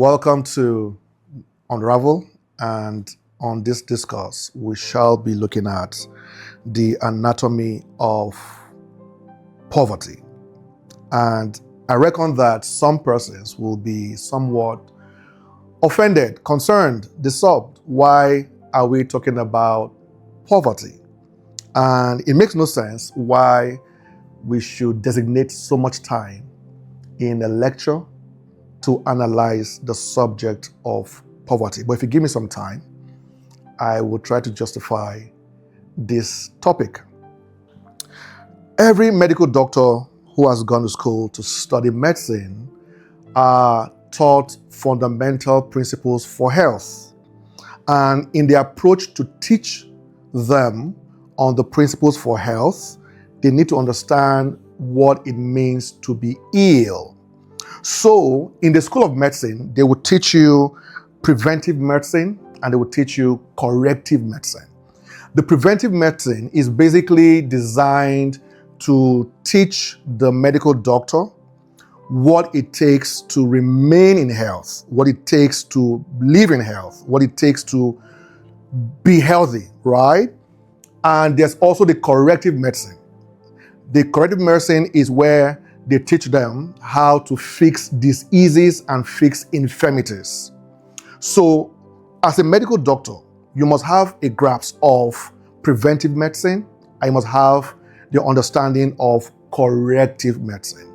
Welcome to Unravel, and on this discourse, we shall be looking at the anatomy of poverty. And I reckon that some persons will be somewhat offended, concerned, disturbed. Why are we talking about poverty? And it makes no sense why we should designate so much time in a lecture to analyze the subject of poverty. But if you give me some time, I will try to justify this topic. Every medical doctor who has gone to school to study medicine are taught fundamental principles for health. And in the approach to teach them on the principles for health, they need to understand what it means to be ill. So, in the School of Medicine, they will teach you preventive medicine and they will teach you corrective medicine. The preventive medicine is basically designed to teach the medical doctor what it takes to remain in health, what it takes to live in health, what it takes to be healthy, right? And there's also the corrective medicine. The corrective medicine is where they teach them how to fix diseases and fix infirmities. So, as a medical doctor, you must have a grasp of preventive medicine and you must have the understanding of corrective medicine.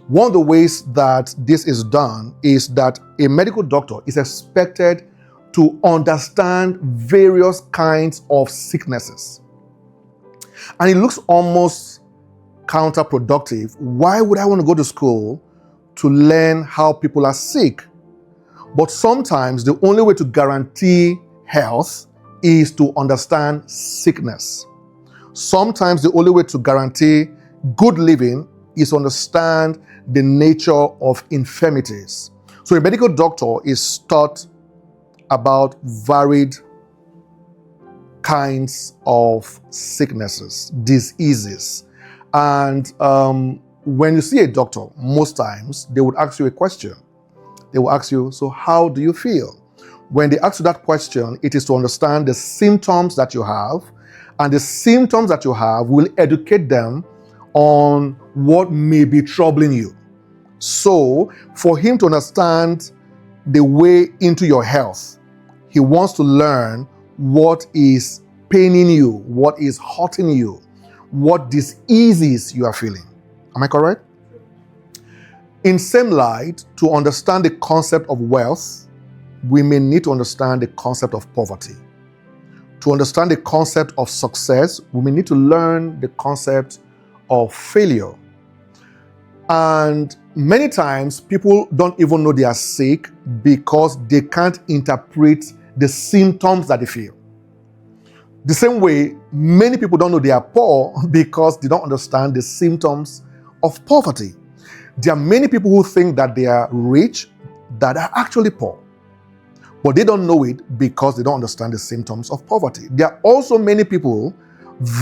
One of the ways that this is done is that a medical doctor is expected to understand various kinds of sicknesses. And it looks almost counterproductive. Why would I want to go to school to learn how people are sick? But sometimes the only way to guarantee health is to understand sickness. Sometimes the only way to guarantee good living is to understand the nature of infirmities. So a medical doctor is taught about varied kinds of sicknesses, diseases. And when you see a doctor, most times they would ask you a question. They will ask you, so how do you feel? When they ask you that question, it is to understand the symptoms that you have, and the symptoms that you have will educate them on what may be troubling you. So, for him to understand the way into your health, he wants to learn what is paining you, what is hurting you, what diseases you are feeling. Am I correct? In same light, to understand the concept of wealth, we may need to understand the concept of poverty. To understand the concept of success, we may need to learn the concept of failure. And many times, people don't even know they are sick because they can't interpret the symptoms that they feel. The same way, many people don't know they are poor because they don't understand the symptoms of poverty. There are many people who think that they are rich that are actually poor, but they don't know it because they don't understand the symptoms of poverty. There are also many people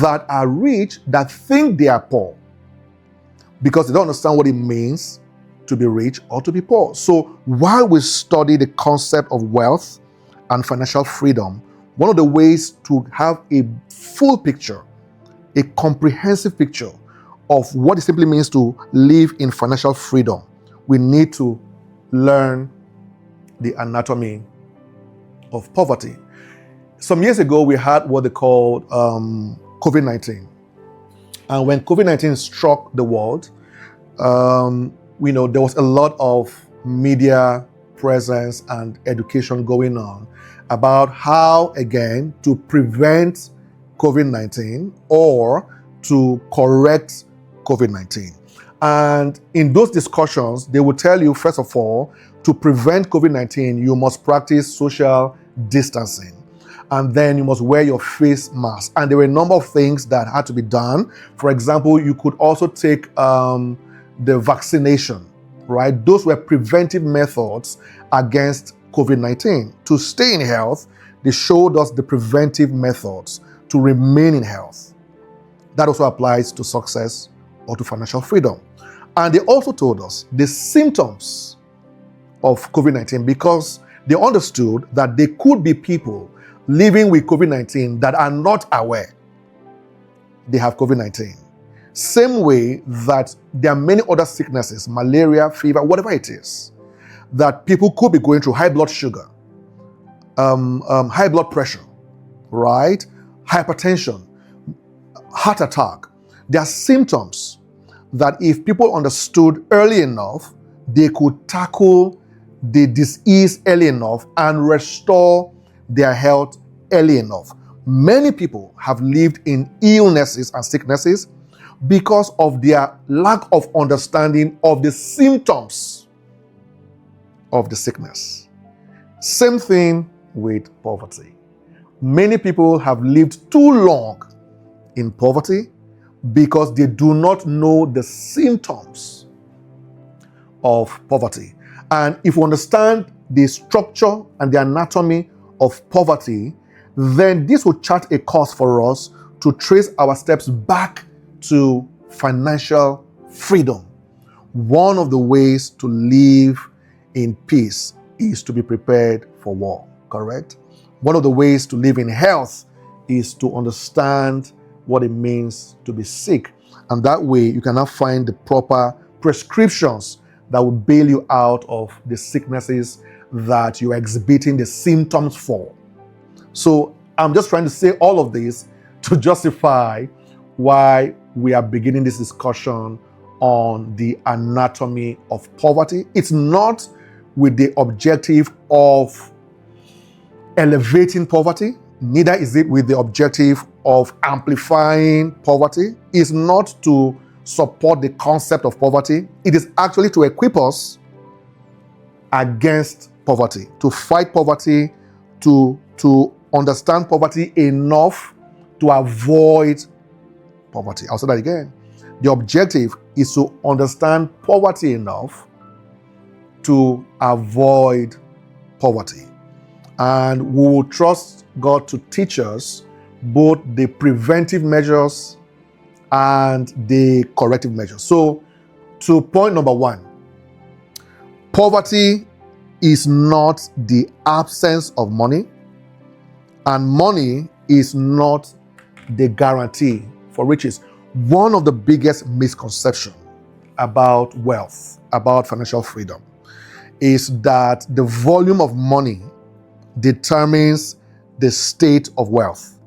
that are rich that think they are poor because they don't understand what it means to be rich or to be poor. So while we study the concept of wealth and financial freedom, one of the ways to have a full picture, a comprehensive picture of what it simply means to live in financial freedom, we need to learn the anatomy of poverty. Some years ago, we had what they called COVID-19. And when COVID-19 struck the world, there was a lot of media presence and education going on about how, again, to prevent COVID-19 or to correct COVID-19. And in those discussions, they will tell you, first of all, to prevent COVID-19, you must practice social distancing. And then you must wear your face mask. And there were a number of things that had to be done. For example, you could also take the vaccination, right? Those were preventive methods against COVID-19. To stay in health, they showed us the preventive methods to remain in health. That also applies to success or to financial freedom. And they also told us the symptoms of COVID-19 because they understood that there could be people living with COVID-19 that are not aware they have COVID-19. Same way that there are many other sicknesses, malaria, fever, whatever it is, that people could be going through, high blood sugar, high blood pressure, right? Hypertension, heart attack. There are symptoms that if people understood early enough, they could tackle the disease early enough and restore their health early enough. Many people have lived in illnesses and sicknesses because of their lack of understanding of the symptoms of the sickness. Same thing with poverty. Many people have lived too long in poverty because they do not know the symptoms of poverty. And if we understand the structure and the anatomy of poverty, then this will chart a course for us to trace our steps back to financial freedom. One of the ways to live in peace is to be prepared for war, correct? One of the ways to live in health is to understand what it means to be sick. And that way you can now find the proper prescriptions that will bail you out of the sicknesses that you are exhibiting the symptoms for. So I'm just trying to say all of this to justify why we are beginning this discussion on the anatomy of poverty. It's not with the objective of elevating poverty, neither is it with the objective of amplifying poverty. It's not to support the concept of poverty. It is actually to equip us against poverty, to fight poverty, to understand poverty enough to avoid poverty. I'll say that again. The objective is to understand poverty enough to avoid poverty. And we will trust God to teach us both the preventive measures and the corrective measures. So, to point number one, poverty is not the absence of money, and money is not the guarantee for riches. One of the biggest misconceptions about wealth, about financial freedom, is that the volume of money determines the state of wealth.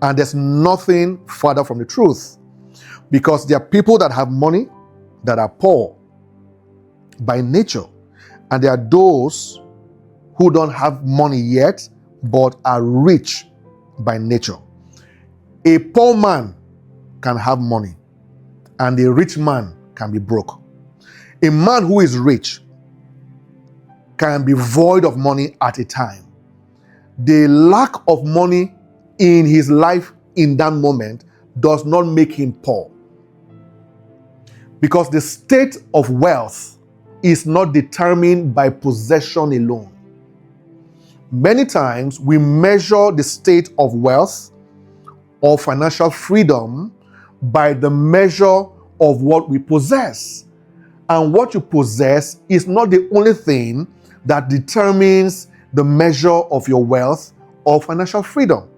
And there's nothing further from the truth, because there are people that have money that are poor by nature, and there are those who don't have money yet but are rich by nature. A poor man can have money, and a rich man can be broke. A man who is rich can be void of money at a time. The lack of money in his life in that moment does not make him poor, because the state of wealth is not determined by possession alone. Many times we measure the state of wealth or financial freedom by the measure of what we possess. And what you possess is not the only thing that determines the measure of your wealth or financial freedom.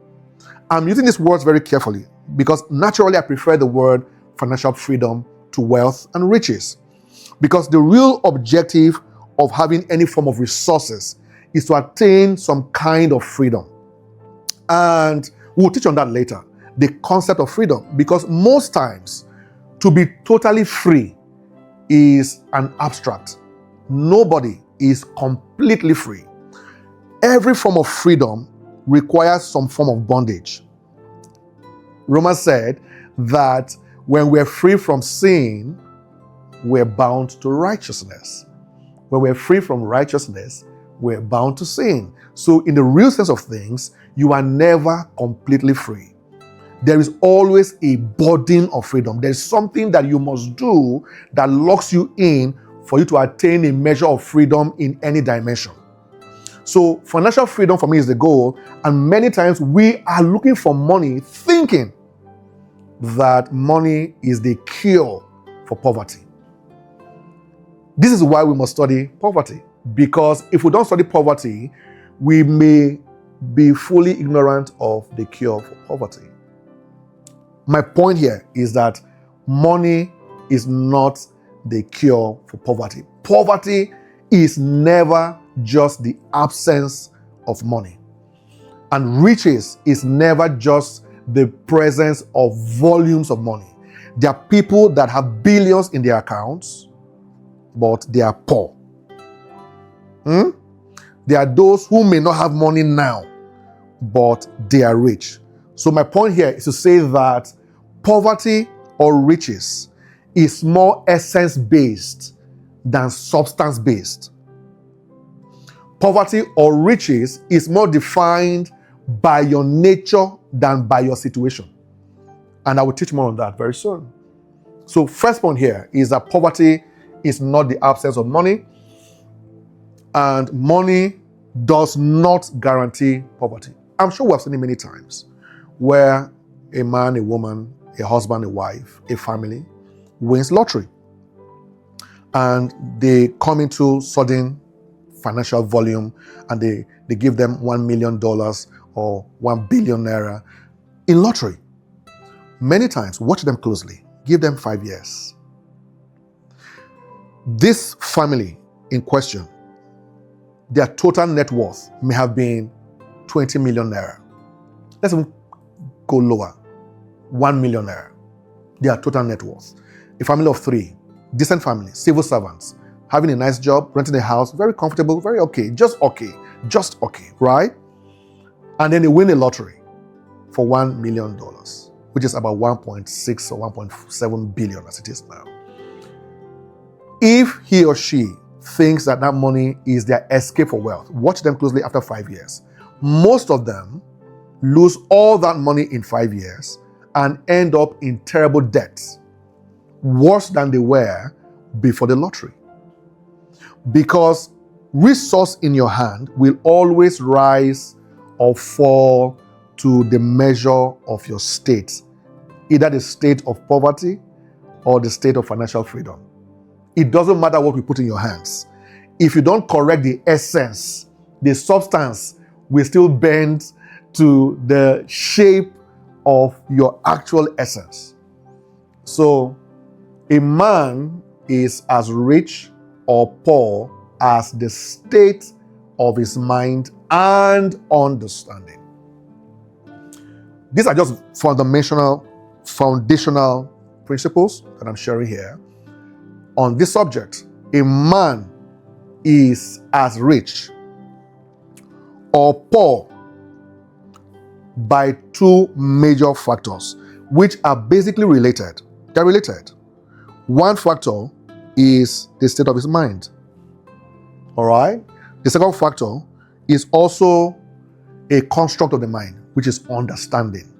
I'm using these words very carefully because naturally I prefer the word financial freedom to wealth and riches. Because the real objective of having any form of resources is to attain some kind of freedom. And we'll teach on that later, the concept of freedom. Because most times, to be totally free is an abstract. Nobody is completely free. Every form of freedom requires some form of bondage. Romans said that when we're free from sin, we're bound to righteousness. When we're free from righteousness, we're bound to sin. So in the real sense of things, you are never completely free. There is always a burden of freedom. There's something that you must do that locks you in for you to attain a measure of freedom in any dimension. So financial freedom for me is the goal, and many times we are looking for money thinking that money is the cure for poverty. This is why we must study poverty. Because if we don't study poverty, we may be fully ignorant of the cure for poverty. My point here is that money is not the cure for poverty. Poverty is never just the absence of money. And riches is never just the presence of volumes of money. There are people that have billions in their accounts, but they are poor. There are those who may not have money now, but they are rich. So my point here is to say that poverty or riches is more essence-based than substance-based. Poverty or riches is more defined by your nature than by your situation. And I will teach more on that very soon. So first point here is that poverty is not the absence of money, and money does not guarantee poverty. I'm sure we have seen it many times where a man, a woman, a husband, a wife, a family wins lottery, and they come into sudden financial volume, and they give them $1 million or 1 billion naira in lottery. Many times, watch them closely, give them 5 years. This family in question, their total net worth may have been 20 million naira. Let's even go lower, 1 million naira. Their total net worth. A family of 3, decent family, civil servants, having a nice job, renting a house, very comfortable, very okay, just okay, right? And then they win a lottery for $1 million, which is about 1.6 or 1.7 billion as it is now. If he or she thinks that money is their escape for wealth, watch them closely after 5 years. Most of them lose all that money in 5 years and end up in terrible debts, worse than they were before the lottery. Because resource in your hand will always rise or fall to the measure of your state, either the state of poverty or the state of financial freedom. It doesn't matter what we put in your hands. If you don't correct the essence, the substance will still bend to the shape of your actual essence. So, a man is as rich or poor as the state of his mind and understanding. These are just foundational principles that I'm sharing here. On this subject, a man is as rich or poor by 2 major factors, which are basically related. They're related. One factor is the state of his mind. All right? The second factor is also a construct of the mind, which is understanding.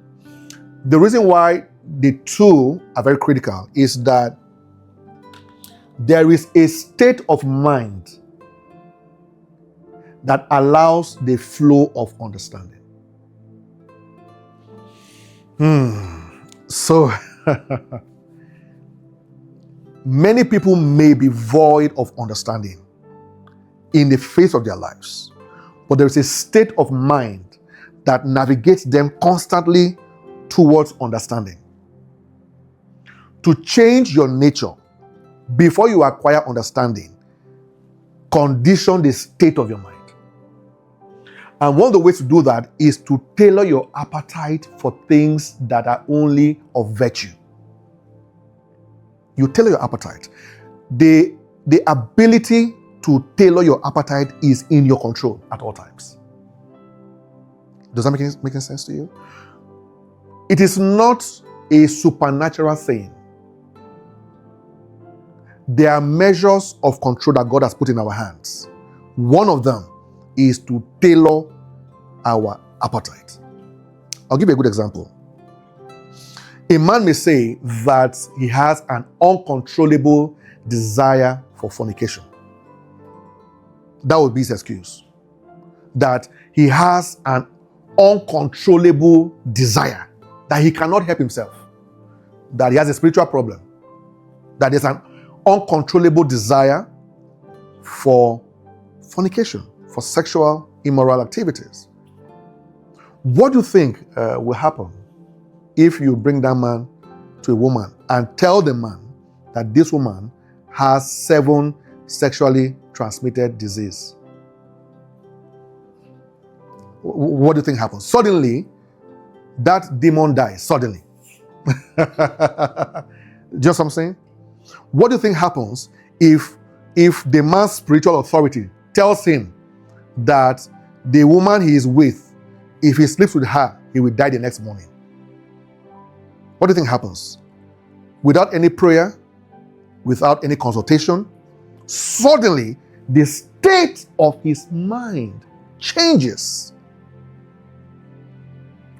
The reason why the two are very critical is that there is a state of mind that allows the flow of understanding. So, many people may be void of understanding in the face of their lives, but there is a state of mind that navigates them constantly towards understanding. To change your nature before you acquire understanding, condition the state of your mind. And one of the ways to do that is to tailor your appetite for things that are only of virtue. You tailor your appetite. The ability to tailor your appetite is in your control at all times. Does that make sense to you? It is not a supernatural thing. There are measures of control that God has put in our hands. One of them is to tailor our appetite. I'll give you a good example. A man may say that he has an uncontrollable desire for fornication. That would be his excuse. That he has an uncontrollable desire, that he cannot help himself, that he has a spiritual problem, that there's an uncontrollable desire for fornication, for sexual immoral activities. What do you think will happen if you bring that man to a woman and tell the man that this woman has 7 sexually transmitted diseases? What do you think happens? Suddenly, that demon dies. Suddenly. Just what I'm saying? What do you think happens if the man's spiritual authority tells him that the woman he is with, if he sleeps with her, he will die the next morning? What do you think happens? Without any prayer, without any consultation, suddenly the state of his mind changes.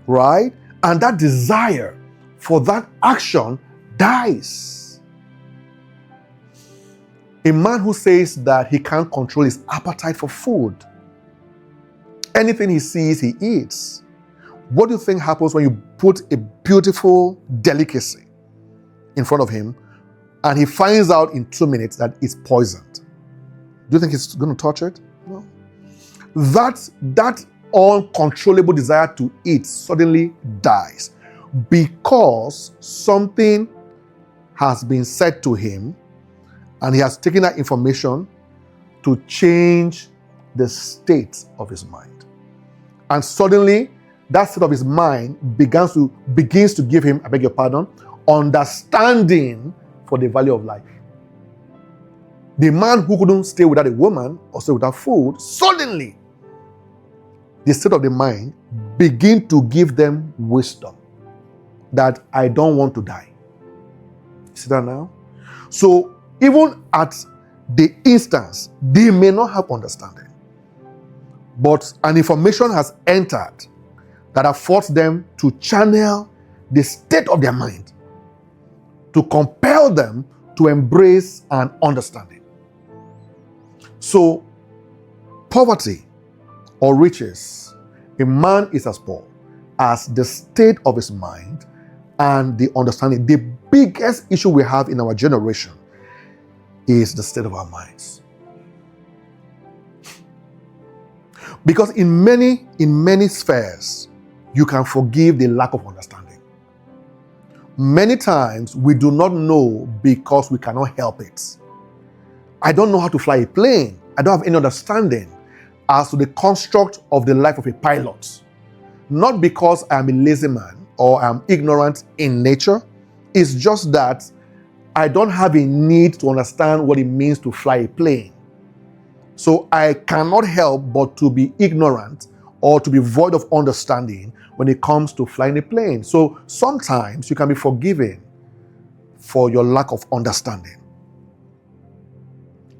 Right? And that desire for that action dies. A man who says that he can't control his appetite for food, anything he sees, he eats. What do you think happens when you put a beautiful delicacy in front of him and he finds out in 2 minutes that it's poisoned? Do you think he's going to touch it? No. That uncontrollable desire to eat suddenly dies because something has been said to him and he has taken that information to change the state of his mind. And suddenly, that state of his mind begins to give him, I beg your pardon, understanding for the value of life. The man who couldn't stay without a woman or stay without food, suddenly the state of the mind begin to give them wisdom that I don't want to die. See that now? So even at the instance, they may not have understanding, but an information has entered that affords them to channel the state of their mind, to compel them to embrace an understanding. So poverty or riches, a man is as poor as the state of his mind and the understanding. The biggest issue we have in our generation is the state of our minds. Because in many spheres, you can forgive the lack of understanding. Many times, we do not know because we cannot help it. I don't know how to fly a plane. I don't have any understanding as to the construct of the life of a pilot. Not because I am a lazy man or I am ignorant in nature. It's just that I don't have a need to understand what it means to fly a plane. So I cannot help but to be ignorant or to be void of understanding when it comes to flying a plane. So sometimes you can be forgiven for your lack of understanding.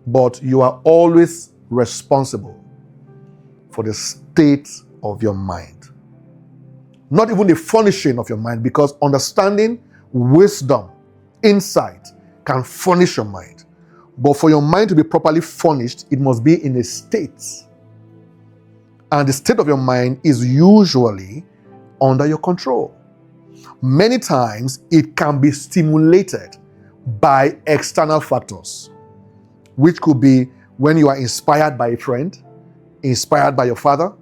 But you are always responsible for the state of your mind. Not even the furnishing of your mind, because understanding, wisdom, insight can furnish your mind. But for your mind to be properly furnished, it must be in a state. And the state of your mind is usually under your control. Many times, it can be stimulated by external factors, which could be when you are inspired by a friend, inspired by your father,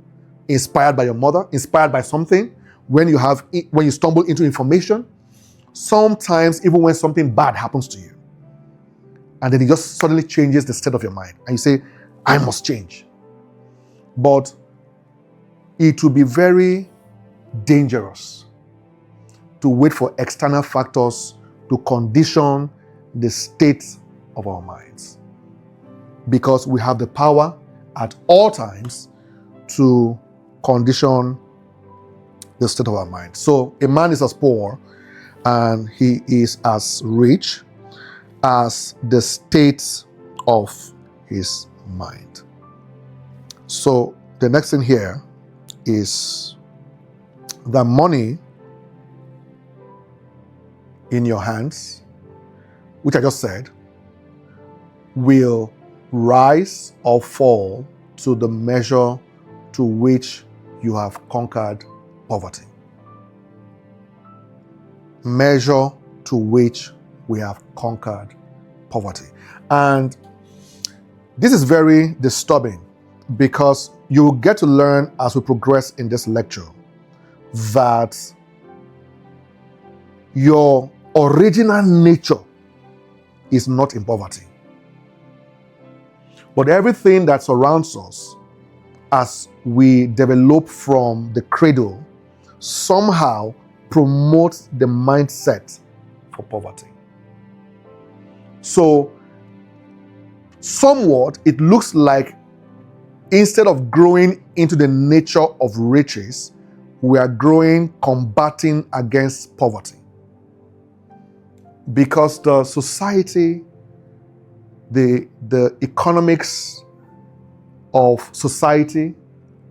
inspired by your mother, inspired by something, when you stumble into information, sometimes even when something bad happens to you. And then it just suddenly changes the state of your mind. And you say, I must change. But it will be very dangerous to wait for external factors to condition the state of our minds. Because we have the power at all times to condition the state of our mind. So a man is as poor and he is as rich as the state of his mind. So the next thing here is the money in your hands, which I just said, will rise or fall to the measure to which you have conquered poverty. Measure to which we have conquered poverty. And This is very disturbing because you get to learn as we progress in this lecture that your original nature is not in poverty. But everything that surrounds us as we develop from the cradle somehow promotes the mindset for poverty. So, somewhat, it looks like instead of growing into the nature of riches, we are growing combating against poverty. Because the society, the economics of society,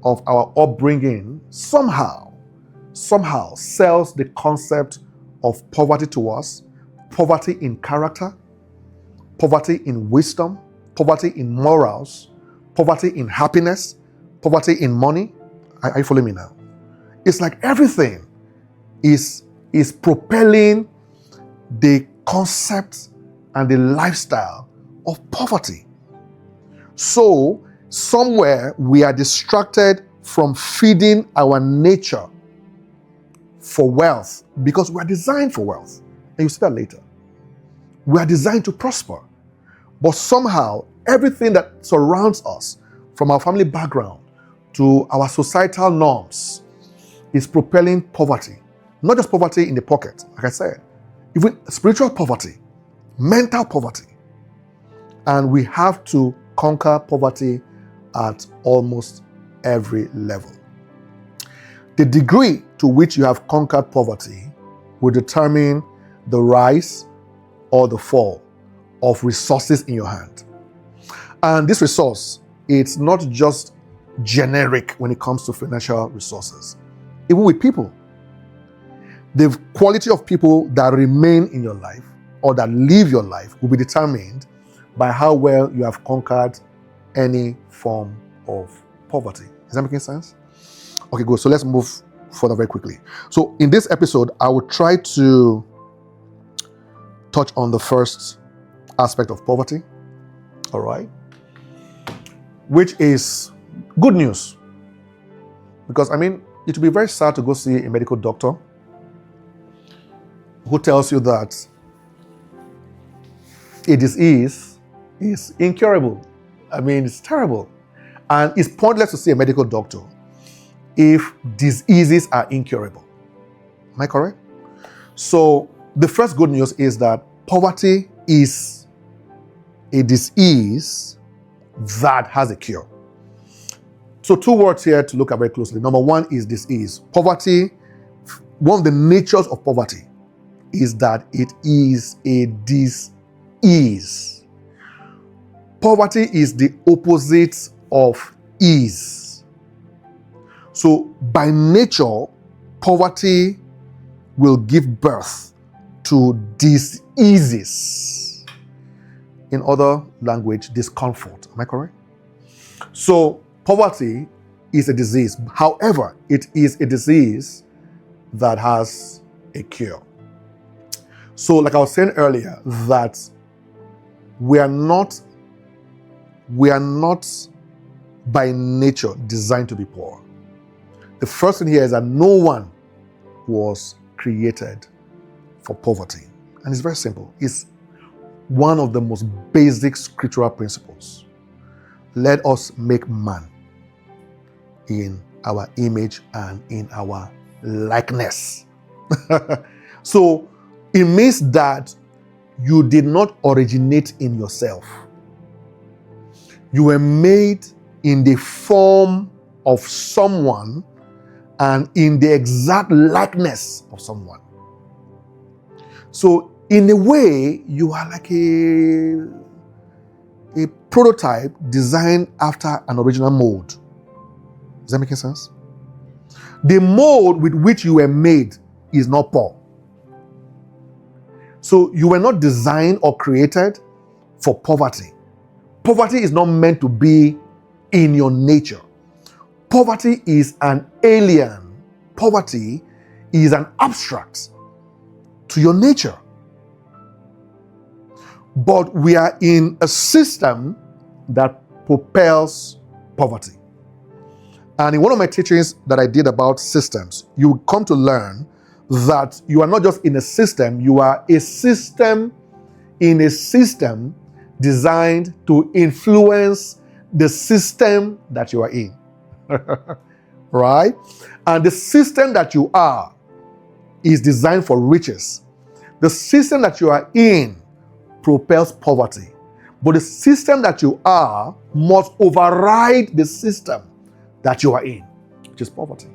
of our upbringing, somehow sells the concept of poverty to us, poverty in character, poverty in wisdom, poverty in morals, poverty in happiness, poverty in money. Are you following me now? It's like everything is propelling the concept and the lifestyle of poverty. So, somewhere we are distracted from feeding our nature for wealth because we are designed for wealth. And you'll see that later. We are designed to prosper. But somehow, everything that surrounds us, from our family background to our societal norms, is propelling poverty. Not just poverty in the pocket, like I said, even spiritual poverty, mental poverty. And we have to conquer poverty at almost every level. The degree to which you have conquered poverty will determine the rise or the fall of resources in your hand. And this resource, it's not just generic when it comes to financial resources. Even with people, the quality of people that remain in your life or that live your life will be determined by how well you have conquered any form of poverty. Is that making sense? Okay, good. So let's move further very quickly. So in this episode, I will try to touch on the first aspect of poverty, all right, which is good news. Because, it would be very sad to go see a medical doctor who tells you that a disease is incurable. It's terrible. And it's pointless to see a medical doctor if diseases are incurable. Am I correct? So the first good news is that poverty is a disease that has a cure. So two words here to look at very closely. Number one is disease. Poverty, one of the natures of poverty is that it is a disease. Poverty is the opposite of ease. So by nature, poverty will give birth to diseases. In other language, discomfort. Am I correct? So poverty is a disease. However, it is a disease that has a cure. So like I was saying earlier, that we are not by nature designed to be poor. The first thing here is that no one was created for poverty. And it's very simple. It's one of the most basic scriptural principles. Let us make man in our image and in our likeness. So it means that you did not originate in yourself. You were made in the form of someone and in the exact likeness of someone. So in a way, you are like a prototype designed after an original mold. Is that making sense? The mold with which you were made is not poor. So you were not designed or created for poverty. Poverty is not meant to be in your nature. Poverty is an alien. Poverty is an abstract to your nature. But we are in a system that propels poverty. And in one of my teachings that I did about systems, you come to learn that you are not just in a system, you are a system in a system designed to influence the system that you are in. Right? And the system that you are is designed for riches. The system that you are in propels poverty. But the system that you are must override the system that you are in, which is poverty.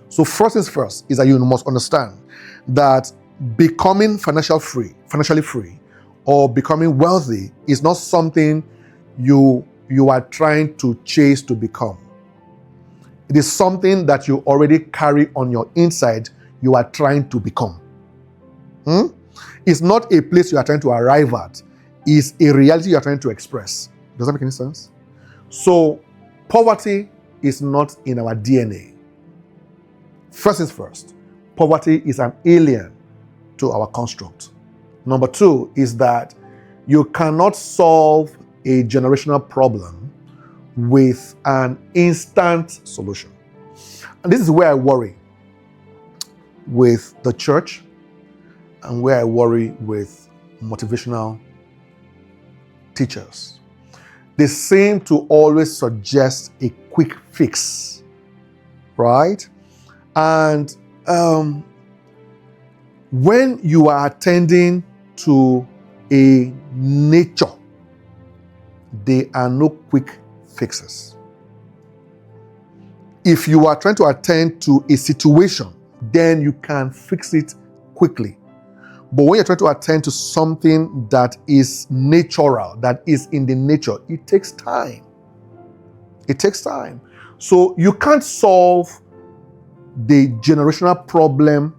So first things first is that you must understand that becoming financially free, or becoming wealthy is not something you are trying to chase to become. It is something that you already carry on your inside, you are trying to become. It's not a place you are trying to arrive at. It's a reality you are trying to express. Does that make any sense? So, poverty is not in our DNA. First things first, poverty is an alien to our construct. Number two is that you cannot solve a generational problem with an instant solution. And this is where I worry with the church and where I worry with motivational teachers. They seem to always suggest a quick fix, right? And when you are attending to a nature, there are no quick fixes. If you are trying to attend to a situation, then you can fix it quickly. But when you're trying to attend to something that is natural, that is in the nature, it takes time. It takes time. So you can't solve the generational problem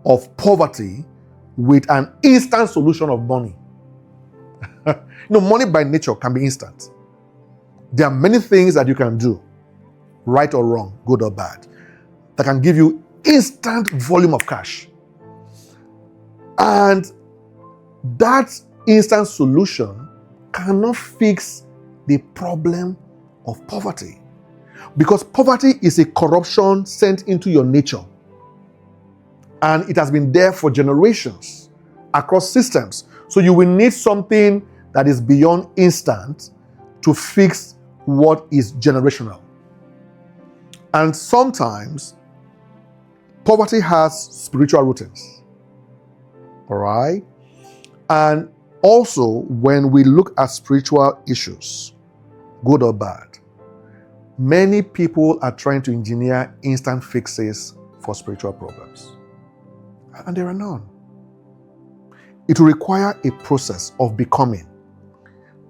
of poverty with an instant solution of money. Money by nature can be instant. There are many things that you can do, right or wrong, good or bad, that can give you instant volume of cash. And that instant solution cannot fix the problem of poverty. Because poverty is a corruption sent into your nature. And it has been there for generations across systems. So you will need something that is beyond instant to fix what is generational. And sometimes poverty has spiritual rootings. All right? And also, when we look at spiritual issues, good or bad, many people are trying to engineer instant fixes for spiritual problems. And there are none. It will require a process of becoming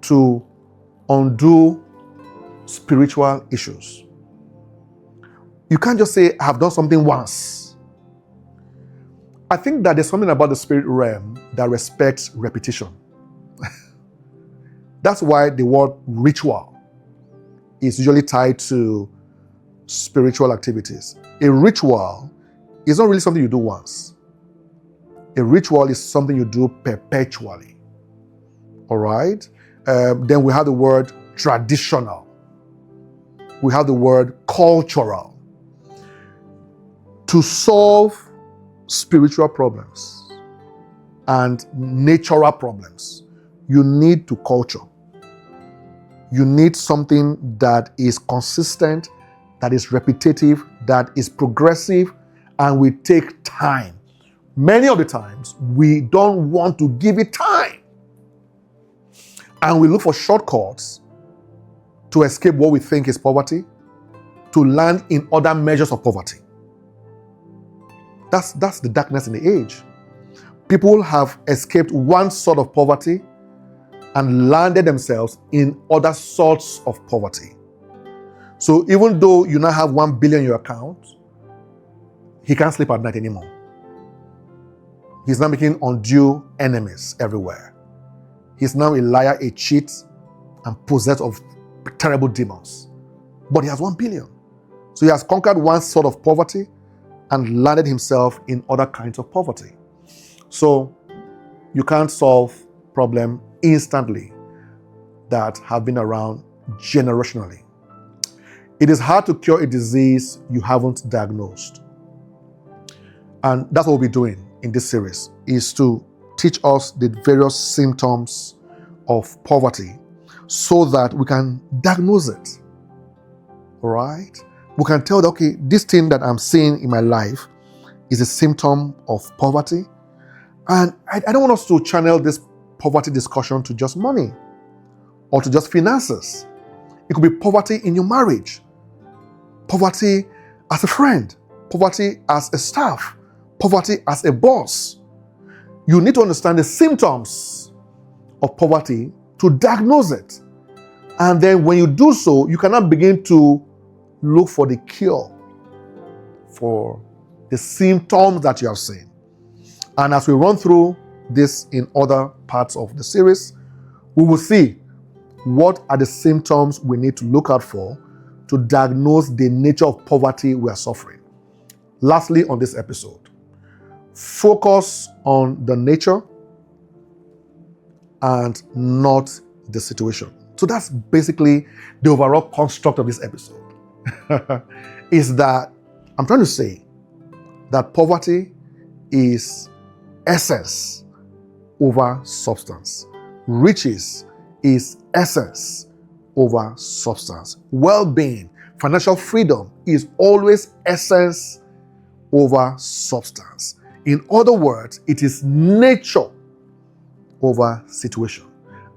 to undo spiritual issues. You can't just say, I have done something once. I think that there's something about the spirit realm that respects repetition. That's why the word ritual is usually tied to spiritual activities. A ritual is not really something you do once. A ritual is something you do perpetually. All right? Then we have the word traditional. We have the word cultural. To solve spiritual problems and natural problems, you need to culture. You need something that is consistent, that is repetitive, that is progressive, and will take time. Many of the times, we don't want to give it time. And we look for shortcuts to escape what we think is poverty, to land in other measures of poverty. That's the darkness in the age. People have escaped one sort of poverty and landed themselves in other sorts of poverty. So even though you now have 1 billion in your account, he can't sleep at night anymore. He's now making undue enemies everywhere. He's now a liar, a cheat, and possessed of terrible demons. But he has 1 billion. So he has conquered one sort of poverty and landed himself in other kinds of poverty. So you can't solve problem instantly. that have been around generationally. It is hard to cure a disease you haven't diagnosed. And that's what we'll be doing in this series, is to teach us the various symptoms of poverty so that we can diagnose it. All right? We can tell that, okay, this thing that I'm seeing in my life is a symptom of poverty. And I don't want us to channel this poverty discussion to just money or to just finances. It could be poverty in your marriage, poverty as a friend, poverty as a staff, poverty as a boss. You need to understand the symptoms of poverty to diagnose it. And then when you do so, you cannot begin to look for the cure for the symptoms that you have seen. And as we run through this in other parts of the series, we will see what are the symptoms we need to look out for to diagnose the nature of poverty we are suffering. Lastly, on this episode, focus on the nature and not the situation. So that's basically the overall construct of this episode. Is that I'm trying to say that poverty is essence over substance. Riches is essence over substance. Well-being, financial freedom is always essence over substance. In other words, it is nature over situation.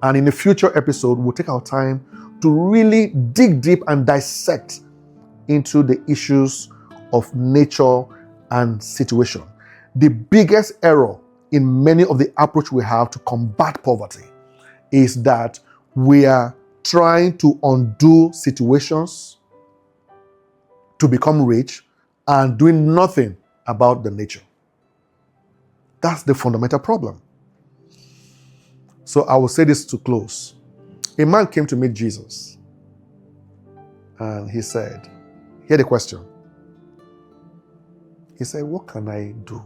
And in a future episode, we'll take our time to really dig deep and dissect into the issues of nature and situation. The biggest error in many of the approach we have to combat poverty is that we are trying to undo situations to become rich and doing nothing about the nature. That's the fundamental problem. So I will say this to close. A man came to meet Jesus and he said, hear the question. He said, what can I do?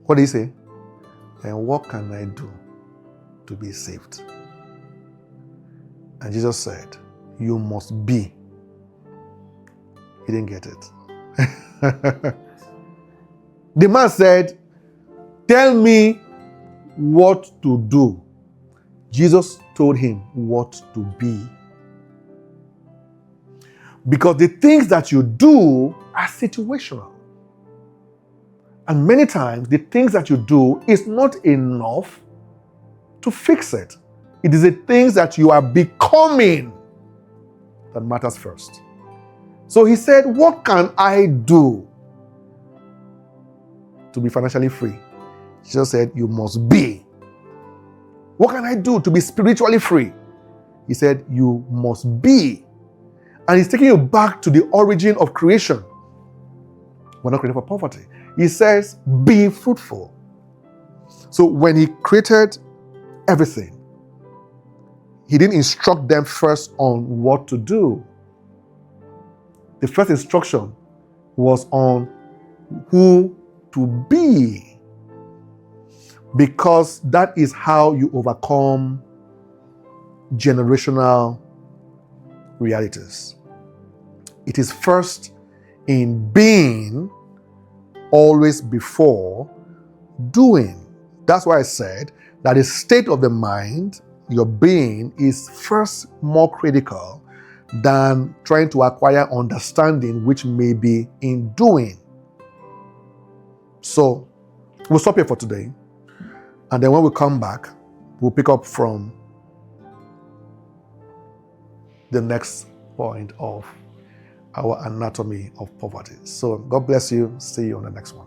What did he say? And what can I do to be saved? And Jesus said, you must be. He didn't get it. The man said, tell me what to do. Jesus told him what to be. Because the things that you do are situational. And many times, the things that you do is not enough to fix it. It is the things that you are becoming that matters first. So he said, what can I do to be financially free? Jesus said, you must be. What can I do to be spiritually free? He said, you must be. And he's taking you back to the origin of creation. We're not created for poverty. He says, be fruitful. So when he created everything, he didn't instruct them first on what to do. The first instruction was on who to be. Because that is how you overcome generational realities. It is first in being, always before doing. That's why I said that the state of the mind, your being, is first more critical than trying to acquire understanding, which may be in doing. So we'll stop here for today. And then when we come back, we'll pick up from the next point of our anatomy of poverty. So God bless you. See you on the next one.